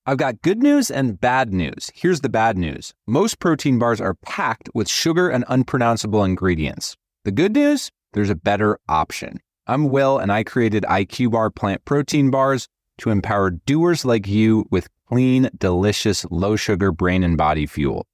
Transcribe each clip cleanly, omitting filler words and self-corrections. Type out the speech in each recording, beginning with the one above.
I've got good news and bad news. Here's the bad news. Most protein bars are packed with sugar and unpronounceable ingredients. The good news? There's a better option. I'm Will, and I created IQ Bar plant protein bars to empower doers like you with clean, delicious, low-sugar brain and body fuel.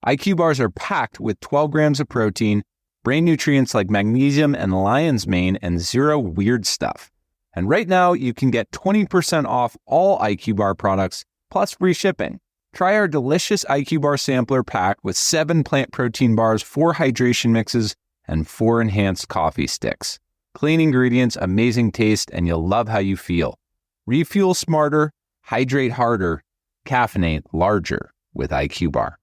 IQ bars are packed with 12 grams of protein, brain nutrients like magnesium and lion's mane, and zero weird stuff. And right now, you can get 20% off all IQ Bar products, plus free shipping. Try our delicious IQ Bar sampler pack with 7 plant protein bars, 4 hydration mixes, and 4 enhanced coffee sticks. Clean ingredients, amazing taste, and you'll love how you feel. Refuel smarter, hydrate harder, caffeinate larger with IQ Bar.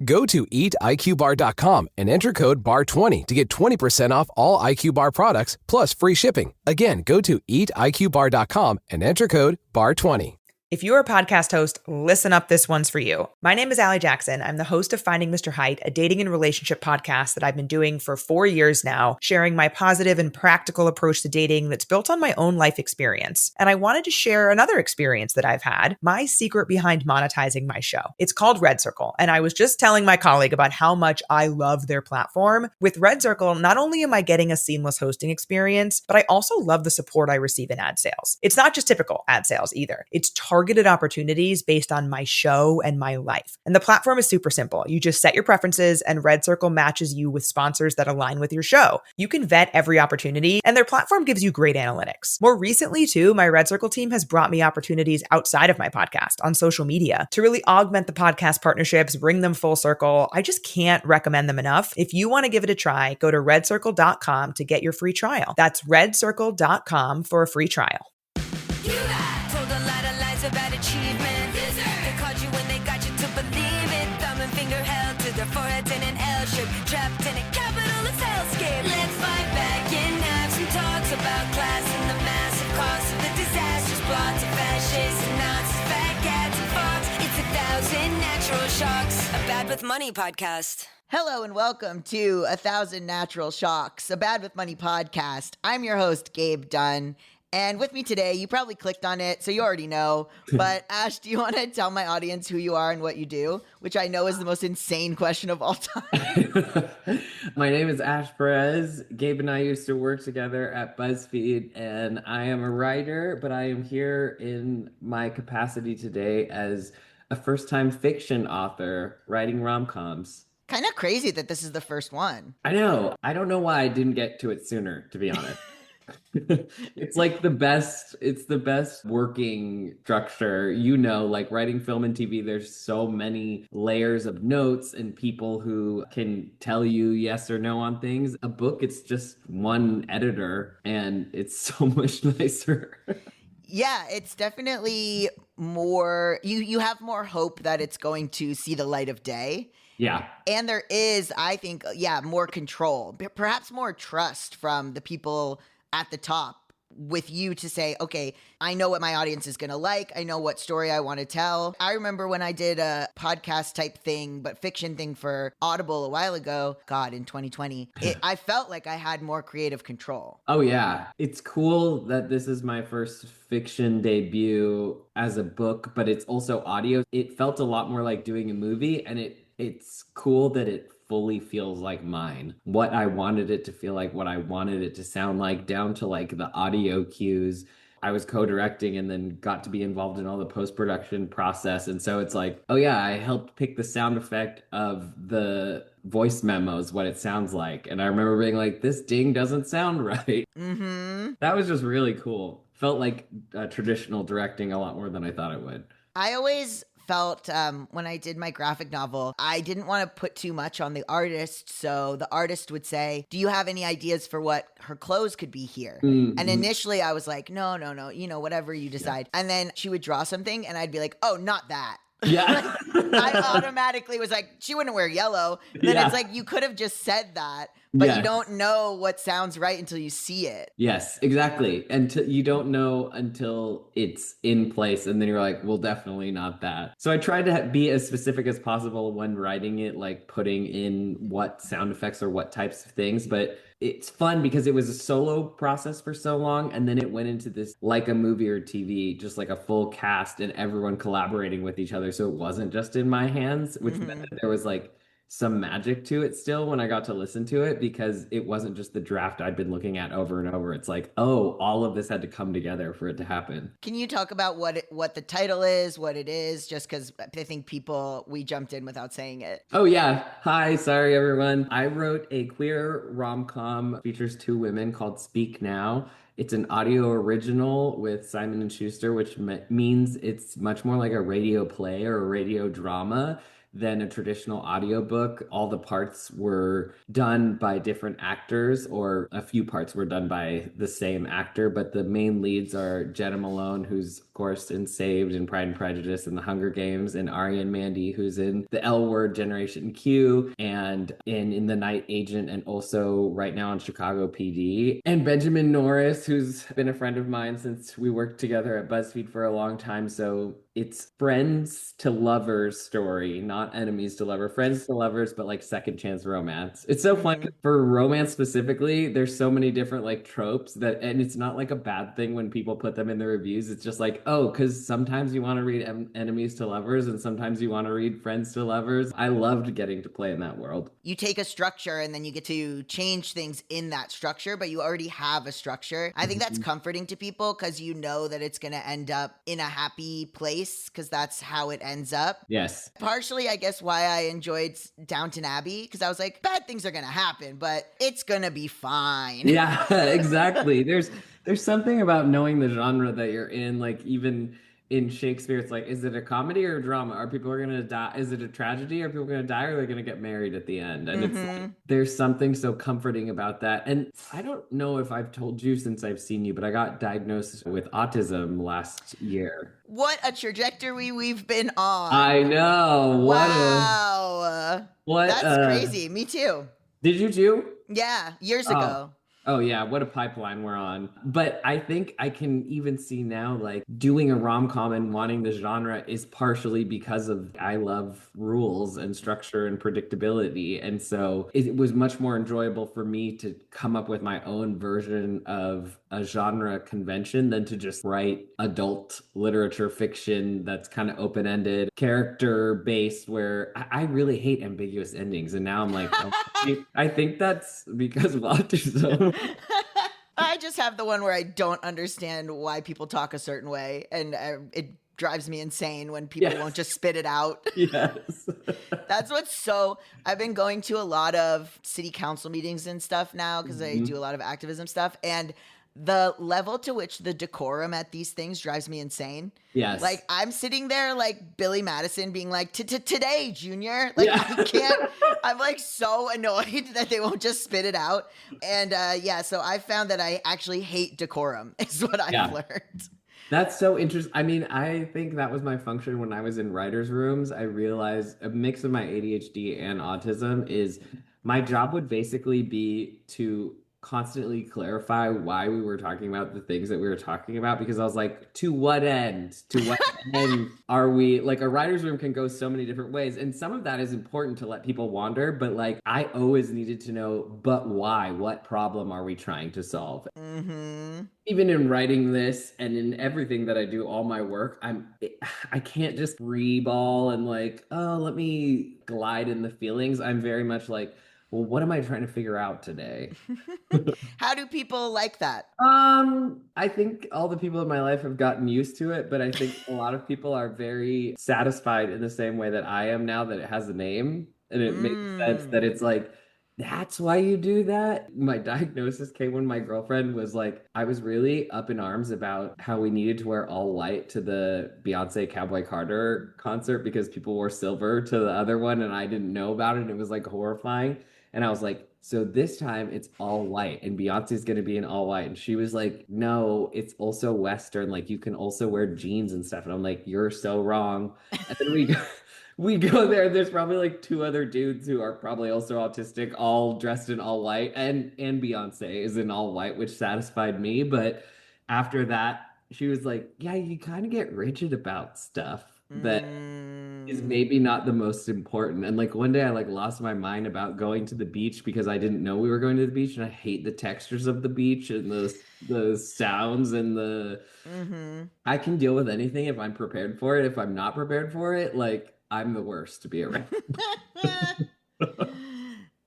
Go to eatiqbar.com and enter code BAR20 to get 20% off all IQ Bar products plus free shipping. Again, go to eatiqbar.com and enter code BAR20. If you're a podcast host, listen up, this one's for you. My name is Allie Jackson. I'm the host of Finding Mr. Height, a dating and relationship podcast that I've been doing for 4 years now, sharing my positive and practical approach to dating that's built on my own life experience. And I wanted to share another experience that I've had, my secret behind monetizing my show. It's called Red Circle, and I was just telling my colleague about how much I love their platform. With Red Circle, not only am I getting a seamless hosting experience, but I also love the support I receive in ad sales. It's not just typical ad sales either. It's targeted opportunities based on my show and my life. And the platform is super simple. You just set your preferences and Red Circle matches you with sponsors that align with your show. You can vet every opportunity and their platform gives you great analytics. More recently too, my Red Circle team has brought me opportunities outside of my podcast on social media to really augment the podcast partnerships, bring them full circle. I just can't recommend them enough. If you want to give it a try, go to redcircle.com to get your free trial. That's redcircle.com for a free trial. About achievement. They called you when they got you to believe it. Thumb and finger held to their foreheads in an L shape. Trapped in a capitalist hellscape. Let's fight back and have some talks about class and the massive cost of the disastrous plots of fascists and Nazis, fat cats and fox. It's 1,000 natural shocks. A Bad with Money podcast. Hello and welcome to 1,000 Natural Shocks, a Bad with Money podcast. I'm your host, Gabe Dunn. And with me today, you probably clicked on it, so you already know. But Ash, do you want to tell my audience who you are and what you do? Which I know is the most insane question of all time. My name is Ash Perez. Gabe and I used to work together at BuzzFeed, and I am a writer, but I am here in my capacity today as a first-time fiction author writing rom-coms. Kind of crazy that this is the first one. I know. I don't know why I didn't get to it sooner, to be honest. It's like it's the best working structure, like writing film and TV. There's so many layers of notes and people who can tell you yes or no on things. A book, it's just one editor and it's so much nicer. Yeah, it's definitely more, you have more hope that it's going to see the light of day. Yeah. And there is, I think, more control, perhaps more trust from the people at the top with you to say, okay, I know what my audience is going to like. I know what story I want to tell. I remember when I did a podcast type thing, but fiction thing for Audible a while ago, in 2020, I felt like I had more creative control. Oh yeah. It's cool that this is my first fiction debut as a book, but it's also audio. It felt a lot more like doing a movie, and it's cool that it fully feels like mine. What I wanted it to feel like, what I wanted it to sound like, down to like the audio cues. I was co-directing and then got to be involved in all the post-production process. And so it's like, oh yeah, I helped pick the sound effect of the voice memos, what it sounds like. And I remember being like, this ding doesn't sound right. Mm-hmm. That was just really cool. Felt like traditional directing a lot more than I thought it would. I always felt when I did my graphic novel, I didn't want to put too much on the artist. So the artist would say, do you have any ideas for what her clothes could be here? Mm-hmm. And initially I was like, no, whatever you decide. Yeah. And then she would draw something and I'd be like, oh, not that. Yeah. I automatically was like, she wouldn't wear yellow. And then it's like, you could have just said that. but you Yes. don't know what sounds right until you see it. Yes, exactly. And you don't know until it's in place, and then you're like, well, definitely not that. So I tried to be as specific as possible when writing it, like putting in what sound effects or what types of things. But it's fun because it was a solo process for so long, and then it went into this like a movie or TV, just like a full cast and everyone collaborating with each other. So it wasn't just in my hands, which meant that there was like some magic to it still when I got to listen to it, because it wasn't just the draft I'd been looking at over and over. It's like, oh, all of this had to come together for it to happen. Can you talk about what the title is, what it is, just because I think we jumped in without saying it. Oh yeah. Hi, sorry everyone. I wrote a queer rom-com, features 2 women, called Speak Now. It's an audio original with Simon and Schuster, which means it's much more like a radio play or a radio drama than a traditional audiobook. All the parts were done by different actors, or a few parts were done by the same actor, but the main leads are Jena Malone, who's of course in Saved and Pride and Prejudice and The Hunger Games, and Arienne Mandi, who's in the L Word, Generation Q, and in The Night Agent, and also right now on Chicago PD. And Benjamin Norris, who's been a friend of mine since we worked together at BuzzFeed for a long time. So it's friends to lovers story, not enemies to lovers, friends to lovers, but like second chance romance. It's so fun for romance specifically. There's so many different like tropes that, and it's not like a bad thing when people put them in the reviews. It's just like, oh, because sometimes you want to read enemies to lovers and sometimes you want to read friends to lovers. I loved getting to play in that world. You take a structure and then you get to change things in that structure, but you already have a structure. I think that's comforting to people because you know that it's going to end up in a happy place, because that's how it ends up. Yes. Partially, I guess, why I enjoyed Downton Abbey, because I was like, bad things are going to happen, but it's going to be fine. Yeah, exactly. There's something about knowing the genre that you're in, like even in Shakespeare, it's like, is it a comedy or a drama? Are people going to die? Is it a tragedy? Are people going to die, or are they going to get married at the end? And it's like, there's something so comforting about that. And I don't know if I've told you since I've seen you, but I got diagnosed with autism last year. What a trajectory we've been on. I know. Wow. That's crazy. Me too. Did you too? Yeah, years ago. Oh yeah, what a pipeline we're on. But I think I can even see now, like doing a rom-com and wanting the genre is partially because of I love rules and structure and predictability. And so it was much more enjoyable for me to come up with my own version of a genre convention than to just write adult literature fiction that's kind of open-ended, character-based, where I really hate ambiguous endings. And now I'm like, oh, I think that's because of autism. I just have the one where I don't understand why people talk a certain way, and it drives me insane when people won't just spit it out. Yes. That's what's so... I've been going to a lot of city council meetings and stuff now because I do a lot of activism stuff, and the level to which the decorum at these things drives me insane. Yes. Like, I'm sitting there like Billy Madison being like, today, Junior. Like, I can't, I'm like so annoyed that they won't just spit it out. And so I found that I actually hate decorum is what I've learned. That's so interesting. I mean, I think that was my function when I was in writers' rooms. I realized a mix of my ADHD and autism is my job would basically be to constantly clarify why we were talking about the things that we were talking about, because I was like, to what end? To what end are we? Like, a writer's room can go so many different ways, and some of that is important to let people wander, but like, I always needed to know, but why? What problem are we trying to solve? Even in writing this and in everything that I do, all my work, I can't just free-ball and like, oh, let me glide in the feelings. I'm very much like, well, what am I trying to figure out today? How do people like that? I think all the people in my life have gotten used to it, but I think a lot of people are very satisfied in the same way that I am now that it has a name. And it makes sense that it's like, that's why you do that? My diagnosis came when my girlfriend was like, I was really up in arms about how we needed to wear all white to the Beyonce Cowboy Carter concert because people wore silver to the other one and I didn't know about it. And it was like horrifying. And I was like, so this time it's all white and Beyonce's going to be in all white. And she was like, no, it's also Western. Like, you can also wear jeans and stuff. And I'm like, you're so wrong. And then We go there. There's probably like two other dudes who are probably also autistic, all dressed in all white, and Beyonce is in all white, which satisfied me. But after that, she was like, "Yeah, you kind of get rigid about stuff that is maybe not the most important." And like one day, I like lost my mind about going to the beach because I didn't know we were going to the beach, and I hate the textures of the beach and the sounds and the. I can deal with anything if I'm prepared for it. If I'm not prepared for it, like I'm the worst to be around.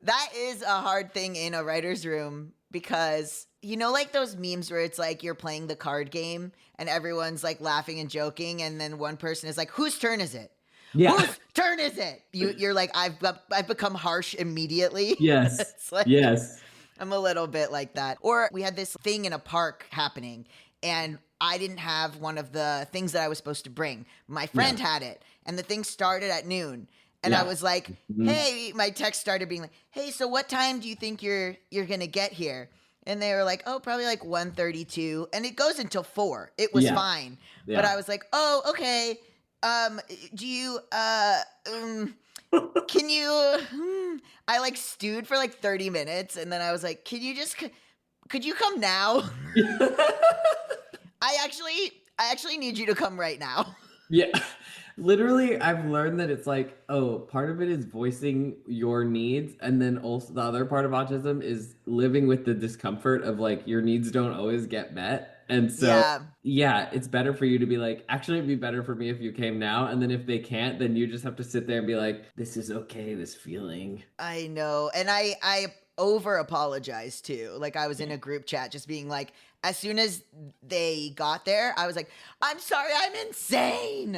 That is a hard thing in a writer's room because you know, like those memes where it's like you're playing the card game and everyone's like laughing and joking, and then one person is like, "Whose turn is it? Yeah. Whose turn is it?" You're like, I've become harsh immediately. Yes. It's like, Yes. I'm a little bit like that. Or we had this thing in a park happening, and I didn't have one of the things that I was supposed to bring. My friend had it, and the thing started at noon. And I was like, "Hey," my text started being like, "Hey, so what time do you think you're gonna get here?" And they were like, "Oh, probably like 1:32." And it goes until 4. It was fine. Yeah. But I was like, "Oh, okay. Do you can you I like stewed for like 30 minutes, and then I was like, "Can you just could you come now?" I actually need you to come right now. Yeah. Literally, I've learned that it's like, oh, part of it is voicing your needs. And then also the other part of autism is living with the discomfort of like your needs don't always get met. And so, yeah, it's better for you to be like, actually, it'd be better for me if you came now. And then if they can't, then you just have to sit there and be like, this is okay, this feeling. I know. And I over apologized too. Like I was in a group chat just being like, as soon as they got there, I was like, "I'm sorry, I'm insane."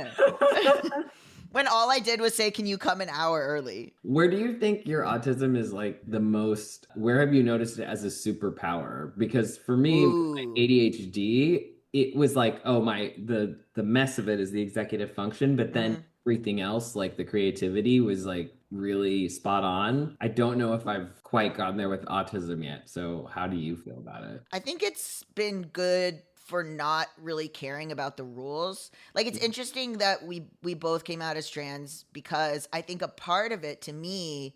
When all I did was say, "Can you come an hour early?" Where do you think your autism is like the most, where have you noticed it as a superpower? Because for me, my ADHD, it was like, oh the mess of it is the executive function, but then everything else, like the creativity was like really spot on. I don't know if I've quite gotten there with autism yet. So how do you feel about it? I think it's been good for not really caring about the rules. Like it's interesting that we both came out as trans because I think a part of it to me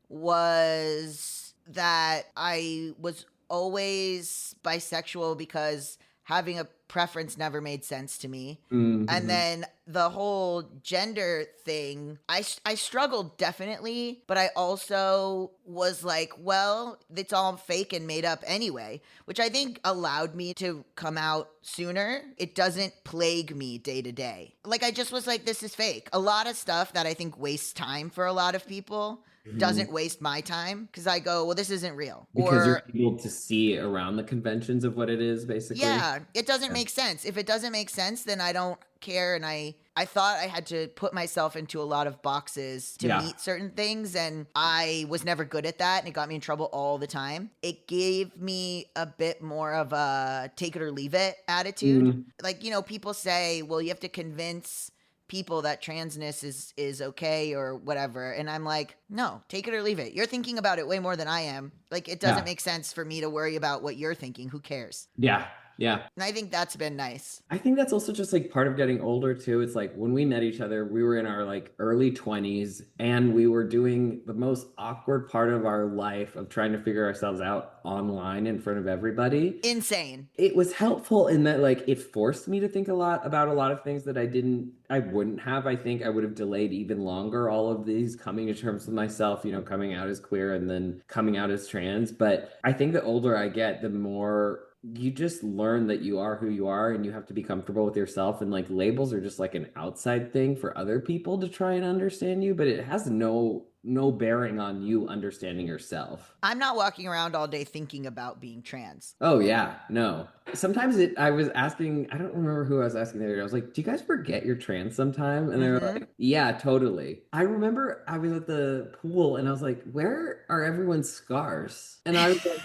was that I was always bisexual because having a preference never made sense to me. And then the whole gender thing, I struggled definitely, but I also was like, well, it's all fake and made up anyway, which I think allowed me to come out sooner. It doesn't plague me day to day. Like I just was like, this is fake. A lot of stuff that I think wastes time for a lot of people doesn't waste my time because I go, well, this isn't real. Because you're able to see around the conventions of what it is, basically. Yeah, it doesn't make sense. If it doesn't make sense, then I don't care. And I thought I had to put myself into a lot of boxes to meet certain things. And I was never good at that. And it got me in trouble all the time. It gave me a bit more of a take it or leave it attitude. Like, you know, people say, well, you have to convince people that transness is okay or whatever. And I'm like, no, take it or leave it. You're thinking about it way more than I am. Like, it doesn't make sense for me to worry about what you're thinking. Who cares? Yeah. Yeah. And I think that's been nice. I think that's also just like part of getting older too. It's like when we met each other, we were in our like early 20s and we were doing the most awkward part of our life of trying to figure ourselves out online in front of everybody. Insane. It was helpful in that like it forced me to think a lot about a lot of things that I wouldn't have. I think I would have delayed even longer all of these coming to terms with myself, you know, coming out as queer and then coming out as trans. But I think the older I get, the more you just learn that you are who you are and you have to be comfortable with yourself, and like labels are just like an outside thing for other people to try and understand you, but it has no bearing on you understanding yourself. I'm not walking around all day thinking about being trans. Oh yeah, no. Sometimes I was asking, I don't remember who I was asking the other day. I was like, do you guys forget you're trans sometime? And they were like, yeah, totally. I remember I was at the pool and I was like, where are everyone's scars? And I was like,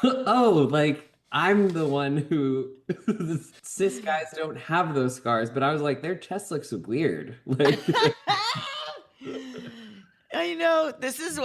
oh, like I'm the one who cis guys don't have those scars, but I was like, their chest looks weird. Like I know. This is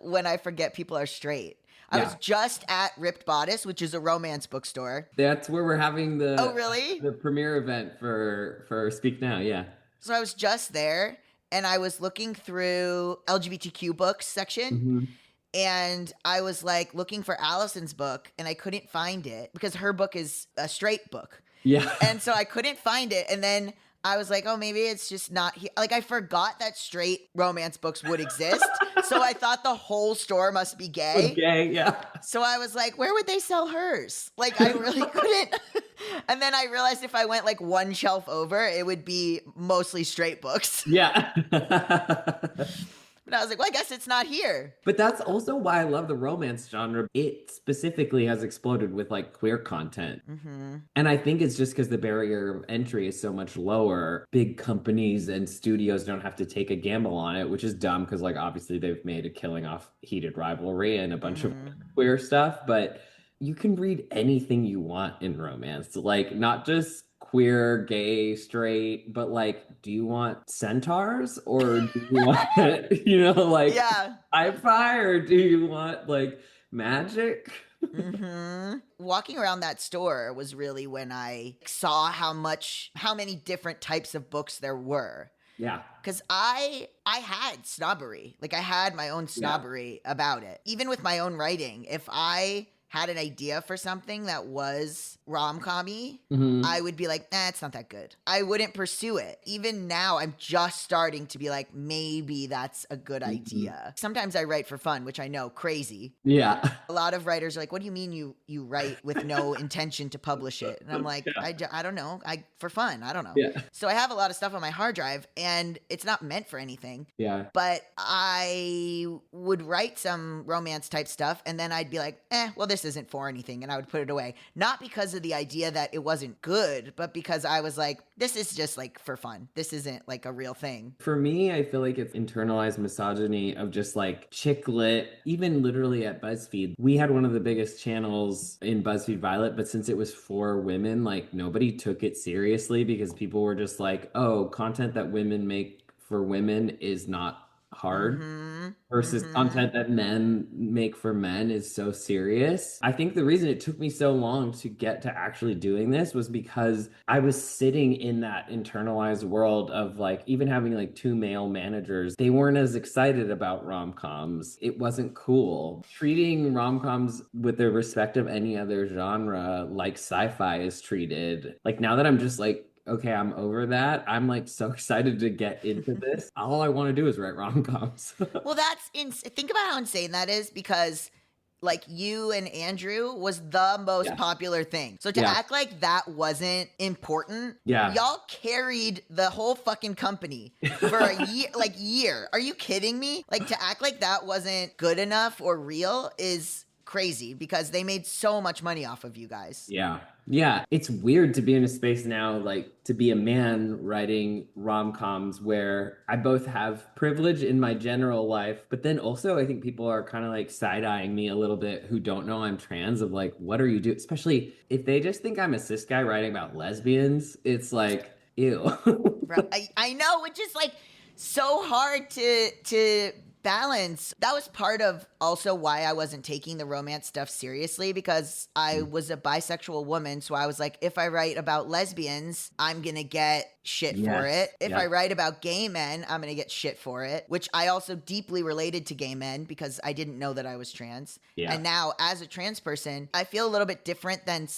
when I forget people are straight. I was just at Ripped Bodice, which is a romance bookstore. That's where we're having the Oh, really? The premiere event for Speak Now, yeah. So I was just there and I was looking through LGBTQ books section. And I was like looking for Allison's book and I couldn't find it because her book is a straight book. Yeah. And so I couldn't find it. And then I was like, oh, maybe it's just not here. Like, I forgot that straight romance books would exist. So I thought the whole store must be gay. Okay, yeah. So I was like, where would they sell hers? Like, I really couldn't. And then I realized if I went like one shelf over, it would be mostly straight books. Yeah. But I was like, well, I guess it's not here. But that's also why I love the romance genre. It specifically has exploded with like queer content. And I think it's just because the barrier of entry is so much lower. Big companies and studios don't have to take a gamble on it, which is dumb because like obviously they've made a killing off Heated Rivalry and a bunch of queer stuff. But you can read anything you want in romance. Like not just queer, gay, straight, but like, do you want centaurs or do you want, like sci-fi, or do you want like magic? Walking around that store was really when I saw how many different types of books there were. Yeah. Because I had snobbery. Like I had my own snobbery about it. Even with my own writing, if I had an idea for something that was rom-com-y, I would be like, it's not that good. I wouldn't pursue it. Even now, I'm just starting to be like, maybe that's a good idea. Sometimes I write for fun, which I know, crazy. Yeah. A lot of writers are like, what do you mean you write with no intention to publish it? And I'm like, I don't know. For fun. I don't know. Yeah. So I have a lot of stuff on my hard drive and it's not meant for anything. Yeah. But I would write some romance type stuff and then I'd be like, well, this isn't for anything, and I would put it away. Not because of the idea that it wasn't good, but because I was like, this is just like for fun. This isn't like a real thing. For me, I feel like it's internalized misogyny of just like chick lit. Even literally at BuzzFeed, we had one of the biggest channels in BuzzFeed Violet, but since it was for women, like nobody took it seriously because people were just like, oh, content that women make for women is not hard versus content that men make for men is so serious. I think the reason it took me so long to get to actually doing this was because I was sitting in that internalized world of like, even having like 2 male managers, they weren't as excited about rom-coms. It wasn't cool. Treating rom-coms with the respect of any other genre like sci-fi is treated. Like now that I'm just like, okay, I'm over that. I'm like so excited to get into this. All I want to do is write rom-coms. Well, think about how insane that is, because like you and Andrew was the most popular thing. So to act like that wasn't important, y'all carried the whole fucking company for a year. Are you kidding me? Like to act like that wasn't good enough or real is crazy because they made so much money off of you guys. Yeah, it's weird to be in a space now, like to be a man writing rom-coms where I both have privilege in my general life, but then also I think people are kind of like side-eyeing me a little bit who don't know I'm trans, of like, what are you doing? Especially if they just think I'm a cis guy writing about lesbians, it's like, ew. I know, which is like so hard to balance. That was part of also why I wasn't taking the romance stuff seriously, because I was a bisexual woman. So I was like, if I write about lesbians, I'm going to get shit for it. If I write about gay men, I'm going to get shit for it, which I also deeply related to gay men because I didn't know that I was trans. And now as a trans person, I feel a little bit different than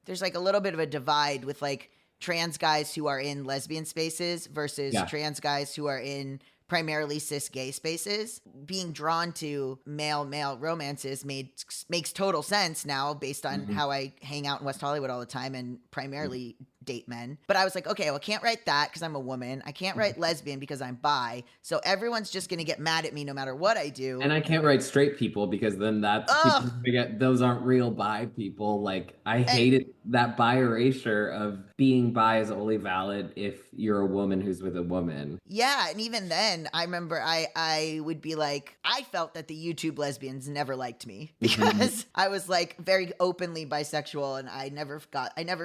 there's like a little bit of a divide with like trans guys who are in lesbian spaces versus trans guys who are in primarily cis gay spaces. Being drawn to male romances makes total sense now based on how I hang out in West Hollywood all the time and primarily date men. But I was like, okay, well, I can't write that because I'm a woman. I can't write lesbian because I'm bi. So everyone's just going to get mad at me no matter what I do. And I can't write straight people because then those aren't real bi people. Like I hated that bi erasure of being bi is only valid if you're a woman who's with a woman. Yeah. And even then I remember I would be like, I felt that the YouTube lesbians never liked me because I was like very openly bisexual, and I never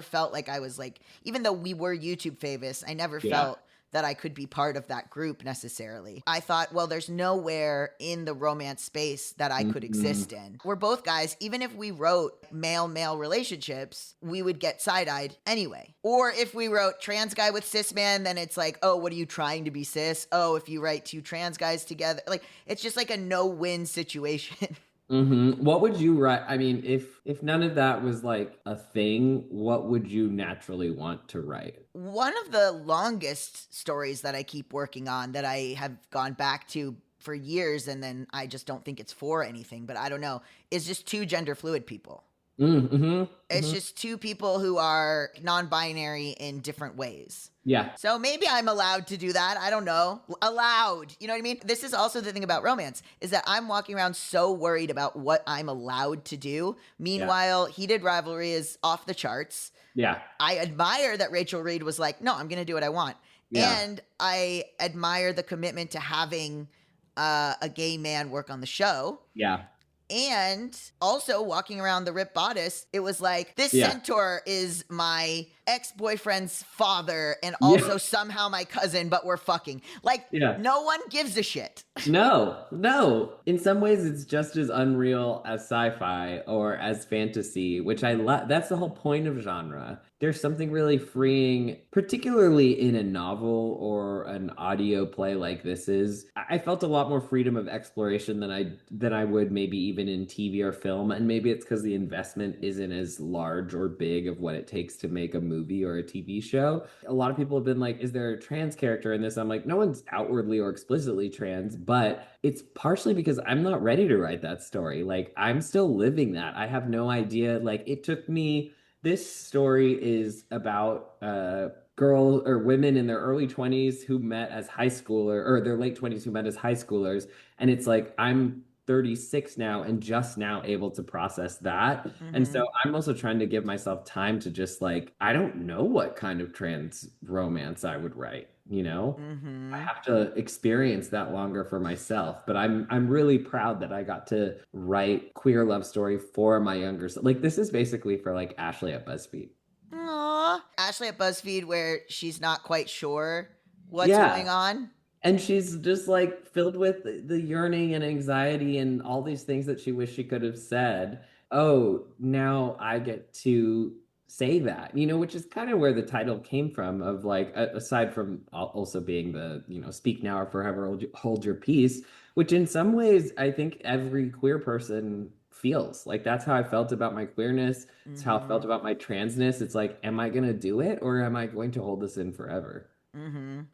felt like I was like, even though we were YouTube famous, I never felt that I could be part of that group necessarily. I thought, well, there's nowhere in the romance space that I could exist in. We're both guys. Even if we wrote male-male relationships, we would get side-eyed anyway. Or if we wrote trans guy with cis man, then it's like, oh, what are you trying to be cis? Oh, if you write two trans guys together, like it's just like a no-win situation. What would you write? I mean, if none of that was like a thing, what would you naturally want to write? One of the longest stories that I keep working on that I have gone back to for years and then I just don't think it's for anything, but I don't know, is just two gender fluid people. It's just two people who are non-binary in different ways. Yeah. So maybe I'm allowed to do that. I don't know. Allowed. You know what I mean? This is also the thing about romance is that I'm walking around so worried about what I'm allowed to do. Meanwhile, Heated Rivalry is off the charts. Yeah. I admire that Rachel Reed was like, no, I'm going to do what I want. Yeah. And I admire the commitment to having a gay man work on the show. Yeah. And also walking around the ripped bodice, it was like, this centaur is my ex-boyfriend's father and also somehow my cousin, but we're fucking. Like, no one gives a shit. No. In some ways, it's just as unreal as sci-fi or as fantasy, which I love. That's the whole point of genre. There's something really freeing, particularly in a novel or an audio play like this is. I felt a lot more freedom of exploration than I would maybe even in TV or film. And maybe it's because the investment isn't as large or big of what it takes to make a movie or a TV show. A lot of people have been like, is there a trans character in this? I'm like, no one's outwardly or explicitly trans, but it's partially because I'm not ready to write that story. Like, I'm still living that. I have no idea. Like, it took me... This story is about girls or women in their early 20s who met as high schooler or their late 20s who met as high schoolers. And it's like, I'm 36 now and just now able to process that. And so I'm also trying to give myself time to just like, I don't know what kind of trans romance I would write. You know, I have to experience that longer for myself. But I'm really proud that I got to write queer love story for my younger self. Like, this is basically for like Ashley at BuzzFeed. Aww. Ashley at BuzzFeed, where she's not quite sure what's going on. And she's just like filled with the yearning and anxiety and all these things that she wished she could have said. Oh, now I get to say that, you know, which is kind of where the title came from, of like, aside from also being the, you know, speak now or forever hold your peace, which in some ways I think every queer person feels. Like, that's how I felt about my queerness. It's how I felt about my transness. It's like, am I going to do it or am I going to hold this in forever?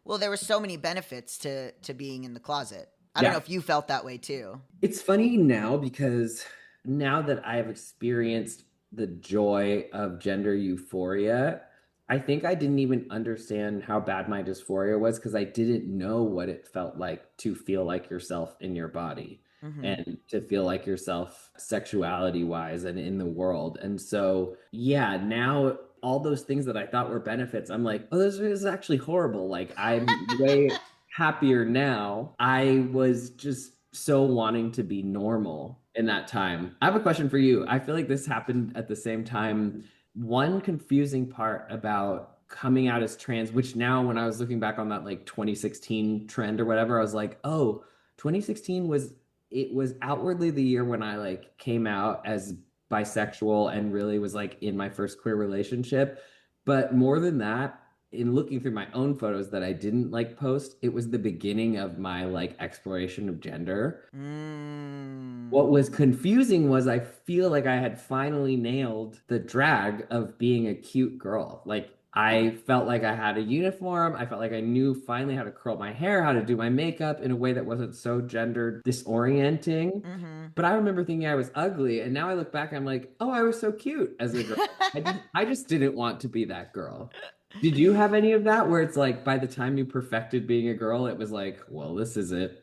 Well, there were so many benefits to being in the closet. I don't know if you felt that way too. It's funny now because now that I have experienced the joy of gender euphoria, I think I didn't even understand how bad my dysphoria was because I didn't know what it felt like to feel like yourself in your body and to feel like yourself sexuality wise and in the world. And so, now all those things that I thought were benefits, I'm like, oh, this is actually horrible. Like, I'm way happier now. I was just so wanting to be normal in that time. I have a question for you. I feel like this happened at the same time. One confusing part about coming out as trans, which now when I was looking back on that like 2016 trend or whatever, I was like, oh, 2016 was outwardly the year when I like came out as bisexual and really was like in my first queer relationship. But more than that, in looking through my own photos that I didn't like post, it was the beginning of my like exploration of gender. What was confusing was I feel like I had finally nailed the drag of being a cute girl. Like, I felt like I had a uniform. I felt like I knew finally how to curl my hair, how to do my makeup in a way that wasn't so gender disorienting. But I remember thinking I was ugly. And now I look back, I'm like, oh, I was so cute as a girl. I just didn't want to be that girl. Did you have any of that where it's like by the time you perfected being a girl, it was like, well, this is it?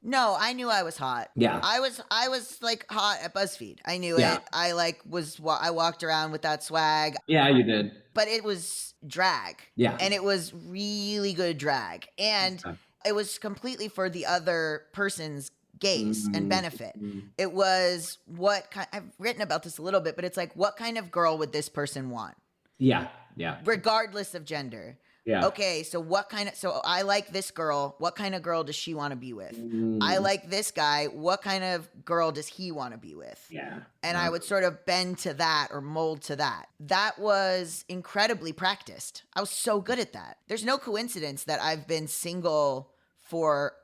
No, I knew I was hot. Yeah. I was like hot at BuzzFeed. I knew it. I I walked around with that swag. Yeah, you did. But it was drag. Yeah. And it was really good drag. And it was completely for the other person's gaze and benefit. It was I've written about this a little bit, but it's like, what kind of girl would this person want? Yeah. Regardless of gender. Yeah. Okay, so so I like this girl. What kind of girl does she want to be with? I like this guy. What kind of girl does he want to be with? Yeah. And I would sort of bend to that or mold to that. That was incredibly practiced. I was so good at that. There's no coincidence that I've been single for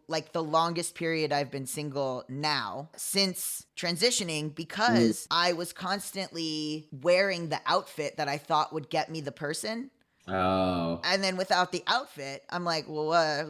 like the longest period I've been single now since transitioning, because I was constantly wearing the outfit that I thought would get me the person. Oh. And then without the outfit, I'm like, well,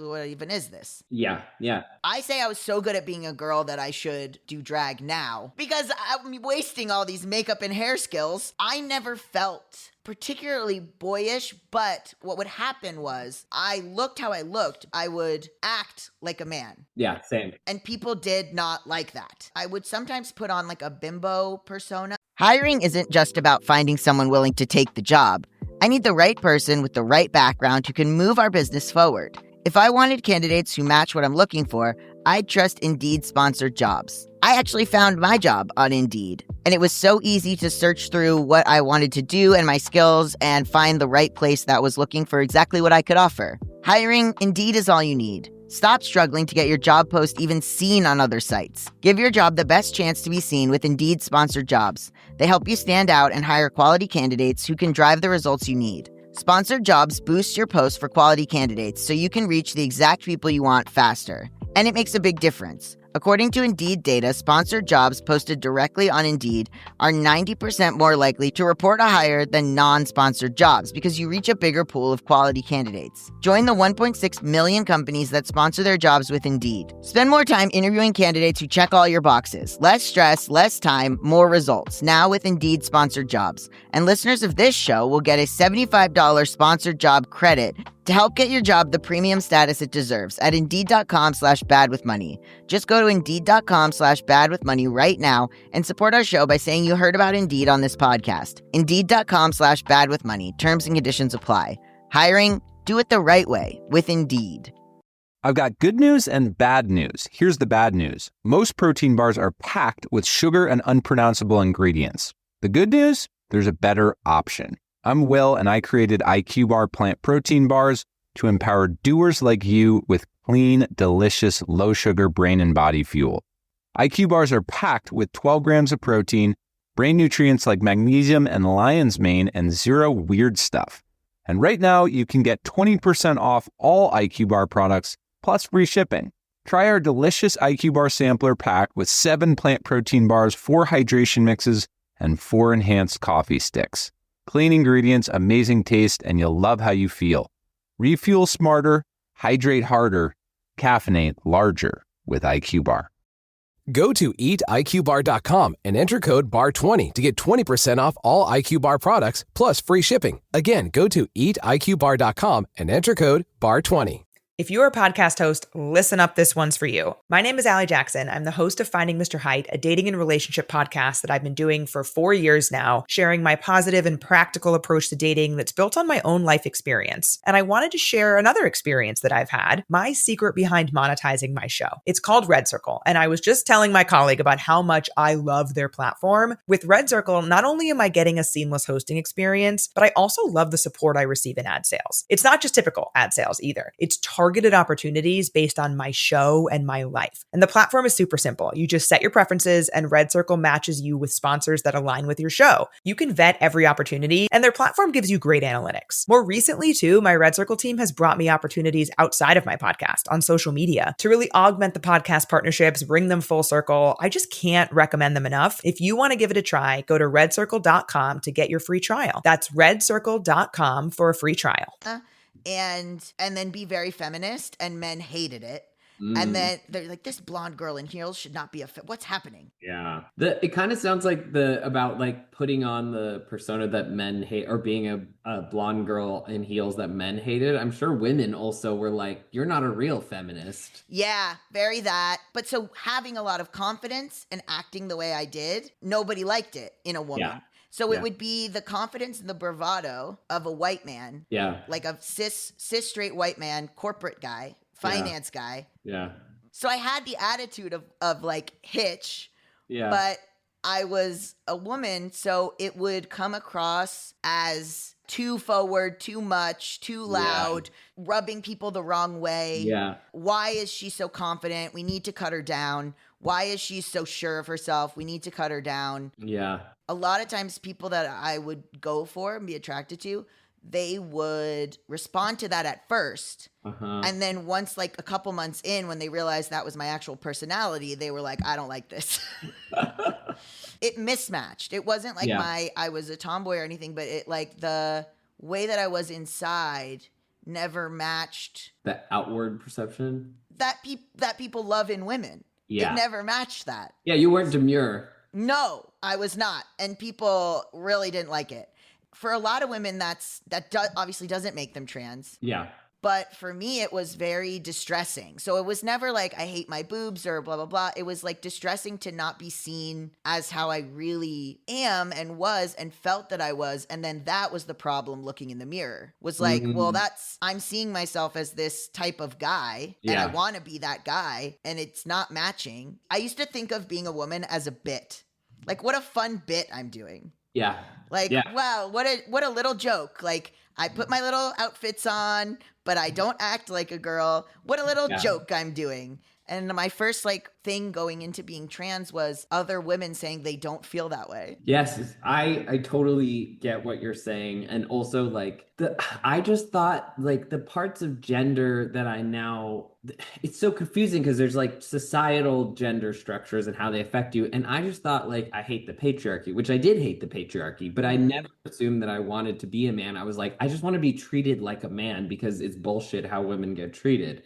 what even is this? Yeah. Yeah. I say I was so good at being a girl that I should do drag now because I'm wasting all these makeup and hair skills. I never felt particularly boyish, but what would happen was I looked how I looked. I would act like a man. Yeah, same. And people did not like that. I would sometimes put on like a bimbo persona. Hiring isn't just about finding someone willing to take the job. I need the right person with the right background who can move our business forward. If I wanted candidates who match what I'm looking for, I'd trust Indeed-sponsored jobs. I actually found my job on Indeed, and it was so easy to search through what I wanted to do and my skills and find the right place that was looking for exactly what I could offer. Hiring, Indeed is all you need. Stop struggling to get your job post even seen on other sites. Give your job the best chance to be seen with Indeed-sponsored jobs. They help you stand out and hire quality candidates who can drive the results you need. Sponsored jobs boost your post for quality candidates so you can reach the exact people you want faster. And it makes a big difference. According to Indeed data, sponsored jobs posted directly on Indeed are 90% more likely to report a hire than non-sponsored jobs because you reach a bigger pool of quality candidates. Join the 1.6 million companies that sponsor their jobs with Indeed. Spend more time interviewing candidates who check all your boxes. Less stress, less time, more results. Now with Indeed sponsored jobs. And listeners of this show will get a $75 sponsored job credit to help get your job the premium status it deserves at Indeed.com/badwithmoney. Just go to Indeed.com/badwithmoney right now and support our show by saying you heard about Indeed on this podcast. Indeed.com/badwithmoney. Terms and conditions apply. Hiring? Do it the right way with Indeed. I've got good news and bad news. Here's the bad news. Most protein bars are packed with sugar and unpronounceable ingredients. The good news? There's a better option. I'm Will, and I created IQ Bar plant protein bars to empower doers like you with clean, delicious, low-sugar brain and body fuel. IQ bars are packed with 12 grams of protein, brain nutrients like magnesium and lion's mane, and zero weird stuff. And right now, you can get 20% off all IQ Bar products, plus free shipping. Try our delicious IQ Bar sampler pack with 7 plant protein bars, 4 hydration mixes, and 4 enhanced coffee sticks. Clean ingredients, amazing taste, and you'll love how you feel. Refuel smarter, hydrate harder, caffeinate larger with IQ Bar. Go to eatiqbar.com and enter code BAR20 to get 20% off all IQ Bar products plus free shipping. Again, go to eatiqbar.com and enter code BAR20. If you're a podcast host, listen up, this one's for you. My name is Allie Jackson. I'm the host of Finding Mr. Height, a dating and relationship podcast that I've been doing for 4 years now, sharing my positive and practical approach to dating that's built on my own life experience. And I wanted to share another experience that I've had, my secret behind monetizing my show. It's called Red Circle, and I was just telling my colleague about how much I love their platform. With Red Circle, not only am I getting a seamless hosting experience, but I also love the support I receive in ad sales. It's not just typical ad sales either. It's targeted opportunities based on my show and my life. And the platform is super simple. You just set your preferences and Red Circle matches you with sponsors that align with your show. You can vet every opportunity and their platform gives you great analytics. More recently too, my Red Circle team has brought me opportunities outside of my podcast on social media to really augment the podcast partnerships, bring them full circle. I just can't recommend them enough. If you want to give it a try, go to redcircle.com to get your free trial. That's redcircle.com for a free trial. And then be very feminist, and men hated it. And then they're like, this blonde girl in heels should not be what's happening? Yeah. It kind of sounds like about like putting on the persona that men hate, or being a blonde girl in heels that men hated. I'm sure women also were like, you're not a real feminist. Yeah, very that. But so having a lot of confidence and acting the way I did, nobody liked it in a woman. Yeah. So it would be the confidence and the bravado of a white man. Yeah. Like a cis straight white man, corporate guy, finance guy. Yeah. So I had the attitude of like Hitch. Yeah. But I was a woman, so it would come across as too forward, too much, too loud, rubbing people the wrong way. Yeah. Why is she so confident? We need to cut her down. Why is she so sure of herself? We need to cut her down. Yeah. A lot of times people that I would go for and be attracted to, they would respond to that at first. And then once like a couple months in, when they realized that was my actual personality, they were like, I don't like this. It mismatched. It wasn't like I was a tomboy or anything, but it like the way that I was inside never matched The outward perception. that people love in women. Yeah. It never matched that. Yeah, you weren't demure. No, I was not. And people really didn't like it. For a lot of women, obviously doesn't make them trans. Yeah. But for me, it was very distressing. So it was never like, I hate my boobs or blah, blah, blah. It was like distressing to not be seen as how I really am and was and felt that I was. And then that was the problem looking in the mirror. Was like, well, I'm seeing myself as this type of guy and I want to be that guy and it's not matching. I used to think of being a woman as a bit. Like, what a fun bit I'm doing. Yeah. Like, wow, what a little joke. Like, I put my little outfits on, but I don't act like a girl. What a little joke I'm doing. And my first like thing going into being trans was other women saying they don't feel that way. Yes, I totally get what you're saying. And also like I just thought like the parts of gender that I now, it's so confusing because there's like societal gender structures and how they affect you. And I just thought like, I hate the patriarchy, which I did hate the patriarchy, but I never assumed that I wanted to be a man. I was like, I just want to be treated like a man because it's bullshit how women get treated.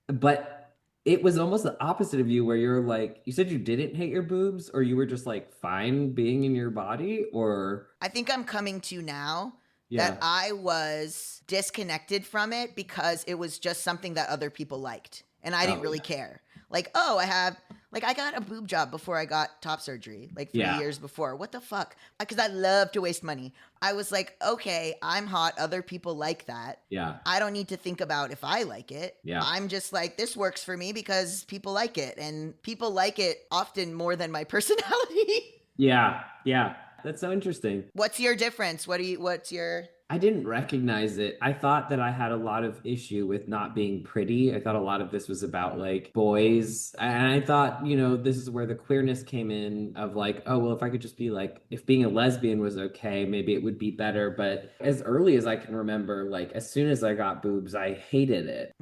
But it was almost the opposite of you where you're like, you said you didn't hate your boobs or you were just like fine being in your body or. I think I'm coming to now that I was disconnected from it because it was just something that other people liked. And I didn't really care. Like, oh, I got a boob job before I got top surgery, like 3 years before. What the fuck? Because I love to waste money. I was like, okay, I'm hot. Other people like that. Yeah. I don't need to think about if I like it. Yeah. I'm just like, this works for me because people like it. And people like it often more than my personality. Yeah. Yeah. That's so interesting. What's your difference? What's your... I didn't recognize it. I thought that I had a lot of issue with not being pretty. I thought a lot of this was about like boys. And I thought, you know, this is where the queerness came in of like, oh, well, if I could just be like, if being a lesbian was okay, maybe it would be better. But as early as I can remember, like as soon as I got boobs, I hated it.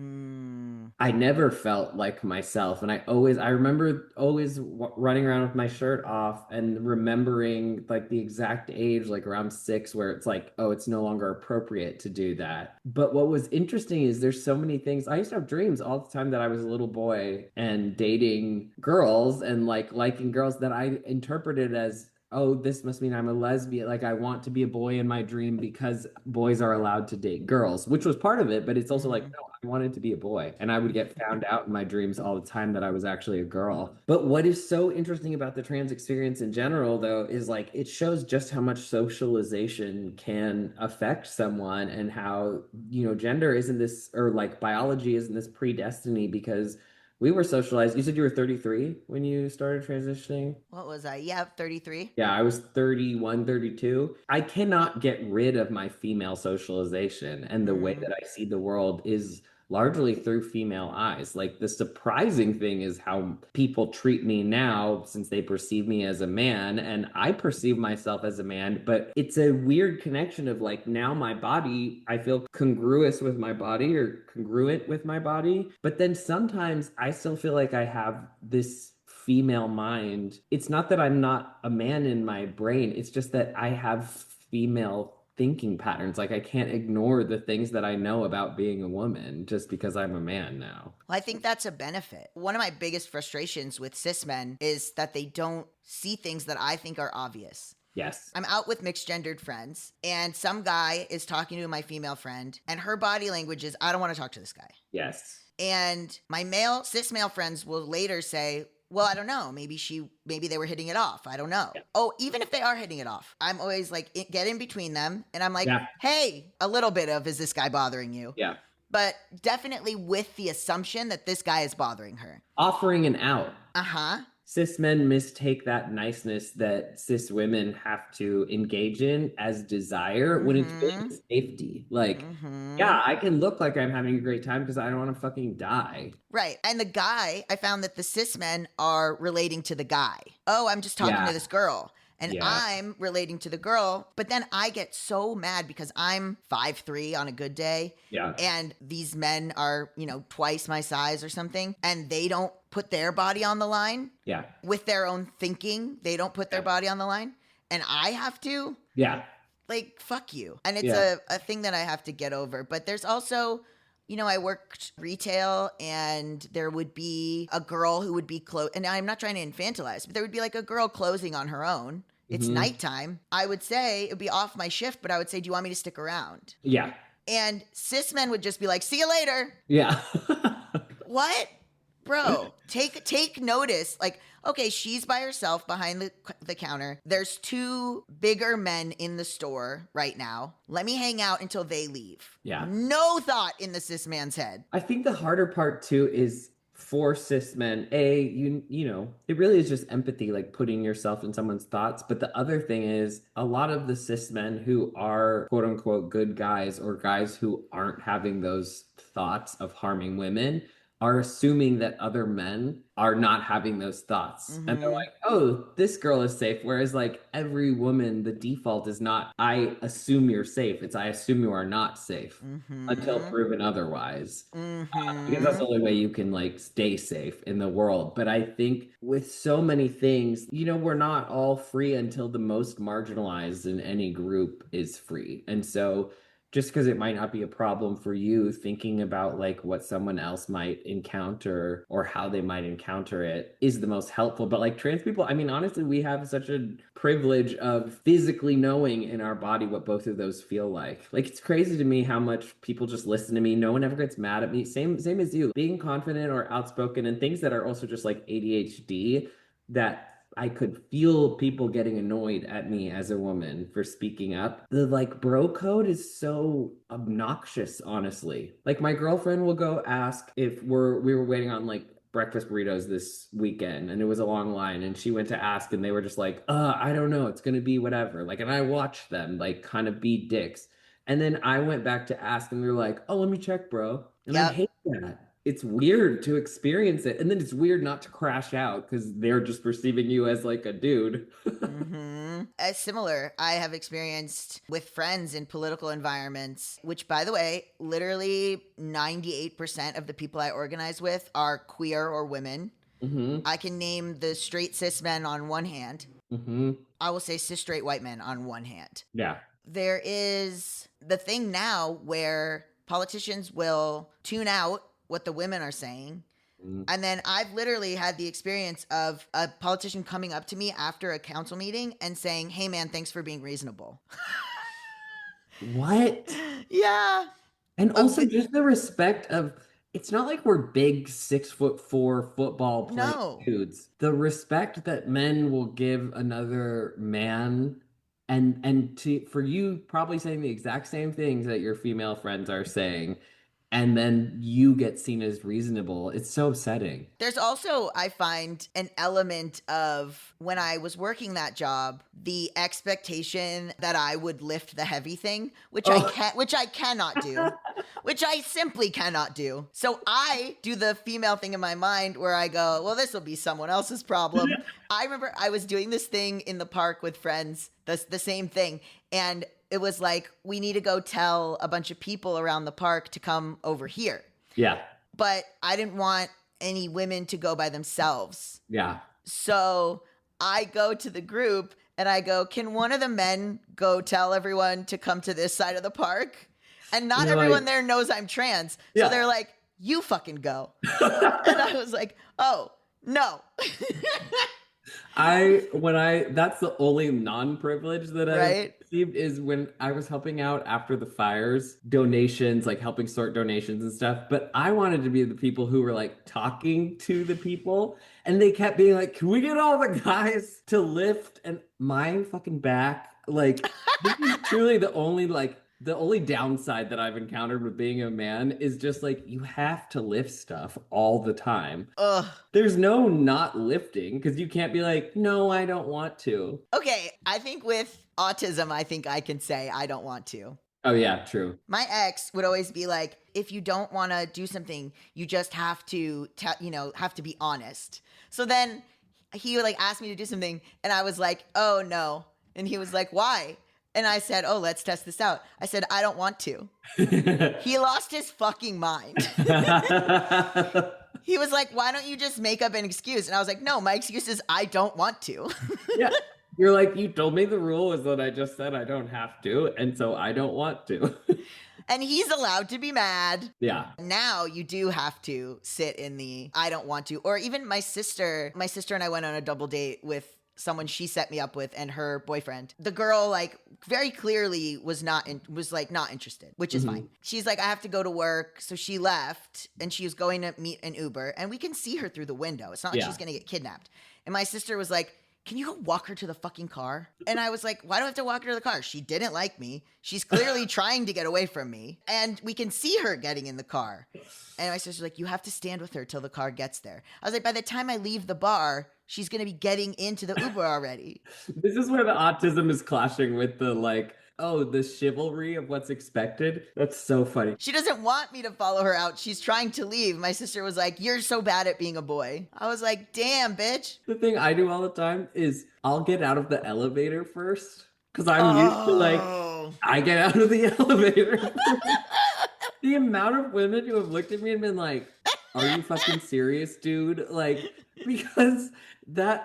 I never felt like myself. And I remember always running around with my shirt off and remembering like the exact age, like around 6, where it's like, oh, it's no longer appropriate to do that. But what was interesting is there's so many things. I used to have dreams all the time that I was a little boy and dating girls and like liking girls that I interpreted as, oh, this must mean I'm a lesbian. Like I want to be a boy in my dream because boys are allowed to date girls, which was part of it. But it's also like, no, I wanted to be a boy. And I would get found out in my dreams all the time that I was actually a girl. But what is so interesting about the trans experience in general, though, is like it shows just how much socialization can affect someone and how, you know, gender isn't this, or like biology isn't this predestiny because we were socialized. You said you were 33 when you started transitioning? What was I? Yeah, 33. Yeah, I was 31, 32. I cannot get rid of my female socialization. And the way that I see the world is largely through female eyes. Like the surprising thing is how people treat me now since they perceive me as a man and I perceive myself as a man, but it's a weird connection of like now my body, I feel congruous with my body or congruent with my body. But then sometimes I still feel like I have this female mind. It's not that I'm not a man in my brain. It's just that I have female thinking patterns. Like I can't ignore the things that I know about being a woman just because I'm a man now. Well, I think that's a benefit. One of my biggest frustrations with cis men is that they don't see things that I think are obvious. Yes. I'm out with mixed gendered friends and some guy is talking to my female friend and her body language is, I don't want to talk to this guy. Yes. And my cis male friends will later say, well, I don't know. Maybe they were hitting it off. I don't know. Yeah. Oh, even if they are hitting it off, I'm always like, get in between them. And I'm like, hey, a little bit of, is this guy bothering you? Yeah. But definitely with the assumption that this guy is bothering her. Offering an out. Uh-huh. cis men mistake that niceness that cis women have to engage in as desire when it's really safety. Like, yeah, I can look like I'm having a great time because I don't want to fucking die. Right. And the guy, I found that the cis men are relating to the guy. Oh, I'm just talking to this girl. And I'm relating to the girl, but then I get so mad because I'm 5'3" on a good day. Yeah. And these men are, twice my size or something, and they don't put their body on the line. Yeah. With their own thinking. They don't put their body on the line. And I have to. Yeah. Like, fuck you. And it's a thing that I have to get over. But there's also, I worked retail, and there would be a girl who would be and I'm not trying to infantilize, but there would be like a girl closing on her own. It's nighttime. I would say it would be off my shift, but I would say, do you want me to stick around? Yeah. And cis men would just be like, see you later. Yeah. What? Bro, take notice. Like, okay, she's by herself behind the counter. There's two bigger men in the store right now. Let me hang out until they leave. Yeah. No thought in the cis man's head. I think the harder part too is for cis men, you know, it really is just empathy, like putting yourself in someone's thoughts. But the other thing is a lot of the cis men who are quote unquote good guys, or guys who aren't having those thoughts of harming women, are assuming that other men are not having those thoughts. And they're like, oh, this girl is safe. Whereas like every woman, the default is not, I assume you're safe. It's I assume you are not safe until proven otherwise. Because that's the only way you can like stay safe in the world. But I think with so many things, you know, we're not all free until the most marginalized in any group is free. And so just because it might not be a problem for you, thinking about like what someone else might encounter or how they might encounter it is the most helpful. But like trans people, I mean, honestly, we have such a privilege of physically knowing in our body what both of those feel like. Like, it's crazy to me how much people just listen to me. No one ever gets mad at me. Same as you. Being confident or outspoken and things that are also just like ADHD, that I could feel people getting annoyed at me as a woman for speaking up. The like bro code is so obnoxious, honestly. Like my girlfriend will go ask if we were waiting on like breakfast burritos this weekend and it was a long line, and she went to ask and they were just like, I don't know, it's gonna be whatever. Like, and I watched them like kind of be dicks. And then I went back to ask and they're like, oh, let me check, bro. And I hate that. It's weird to experience it. And then it's weird not to crash out because they're just perceiving you as like a dude. As similar, I have experienced with friends in political environments, which, by the way, literally 98% of the people I organize with are queer or women. I can name the straight cis men on one hand. I will say cis straight white men on one hand. Yeah. There is the thing now where politicians will tune out what the women are saying. And then I've literally had the experience of a politician coming up to me after a council meeting and saying, hey man, thanks for being reasonable. What? Yeah. And also just the respect of, it's not like we're big 6'4" football playing dudes. The respect that men will give another man, and for you probably saying the exact same things that your female friends are saying, and then you get seen as reasonable. It's so upsetting. There's also, I find, an element of when I was working that job, the expectation that I would lift the heavy thing, which I cannot do, which I simply cannot do. So I do the female thing in my mind where I go, well, this will be someone else's problem. I remember I was doing this thing in the park with friends, the same thing, and it was like, we need to go tell a bunch of people around the park to come over here. Yeah. But I didn't want any women to go by themselves. Yeah. So I go to the group and I go, can one of the men go tell everyone to come to this side of the park? And not everyone there knows I'm trans. So they're like, you fucking go. And I was like, oh, no. That's the only non-privilege that I received is when I was helping out after the fires, donations, like helping sort donations and stuff. But I wanted to be the people who were like talking to the people, and they kept being like, can we get all the guys to lift? And my fucking back, like, this is truly the only like The only downside that I've encountered with being a man is just like you have to lift stuff all the time. Ugh. There's no not lifting because you can't be like, no, I don't want to. Okay, I think with autism, I think I can say I don't want to. Oh, yeah, true. My ex would always be like, if you don't want to do something, you just have to, have to be honest. So then he would like ask me to do something and I was like, oh no. And he was like, why? And I said, oh, let's test this out. I said, I don't want to. He lost his fucking mind. He was like, why don't you just make up an excuse? And I was like, no, my excuse is I don't want to. Yeah. You're like, you told me the rule is that I just said I don't have to. And so I don't want to. And he's allowed to be mad. Yeah. Now you do have to sit in the I don't want to. Or even my sister and I went on a double date with someone she set me up with and her boyfriend. The girl like very clearly was not interested, which is fine. She's like, I have to go to work. So she left and she was going to meet an Uber and we can see her through the window. It's not like she's going to get kidnapped. And my sister was like, can you go walk her to the fucking car? And I was like, why do I have to walk her to the car? She didn't like me. She's clearly trying to get away from me. And we can see her getting in the car. And my sister's like, you have to stand with her till the car gets there. I was like, by the time I leave the bar, she's going to be getting into the Uber already. This is where the autism is clashing with the like, oh, the chivalry of what's expected. That's so funny. She doesn't want me to follow her out. She's trying to leave. My sister was like, you're so bad at being a boy. I was like, damn, bitch. The thing I do all the time is I'll get out of the elevator first because I'm used to like, I get out of the elevator. The amount of women who have looked at me and been like, are you fucking serious, dude? Like, because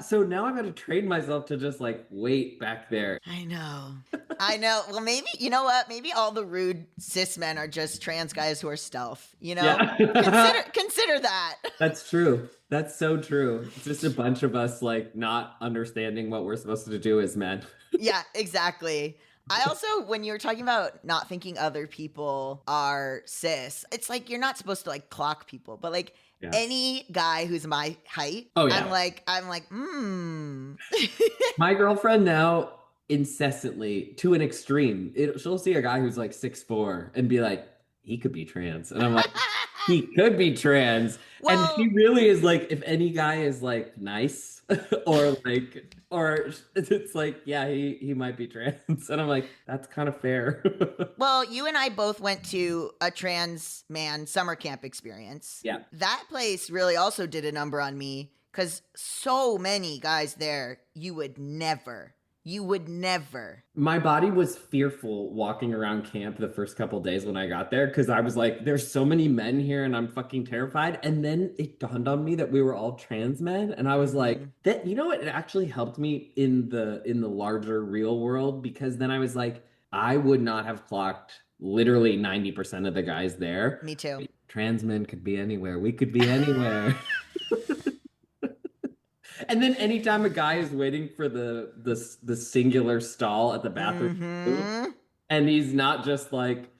so now I've got to train myself to just like wait back there. I know. Well, maybe, you know what? Maybe all the rude cis men are just trans guys who are stealth, you know? Yeah. Consider that. That's true. That's so true. It's just a bunch of us like not understanding what we're supposed to do as men. Yeah, exactly. I also, when you're talking about not thinking other people are cis, it's like you're not supposed to like clock people, but like any guy who's my height, I'm like, My girlfriend now incessantly to an extreme. She'll see a guy who's like 6'4" and be like, he could be trans. And I'm like, he could be trans. Well, and he really is like, if any guy is like nice or it's like, yeah, he might be trans. And I'm like, that's kind of fair. Well, you and I both went to a trans man summer camp experience. Yeah. That place really also did a number on me because so many guys there, you would never. My body was fearful walking around camp the first couple days when I got there because I was like, there's so many men here and I'm fucking terrified. And then it dawned on me that we were all trans men. And I was like, that, you know what? It actually helped me in the larger real world because then I was like, I would not have clocked literally 90% of the guys there. Me too. Trans men could be anywhere. We could be anywhere. And then anytime a guy is waiting for the singular stall at the bathroom, and he's not just like,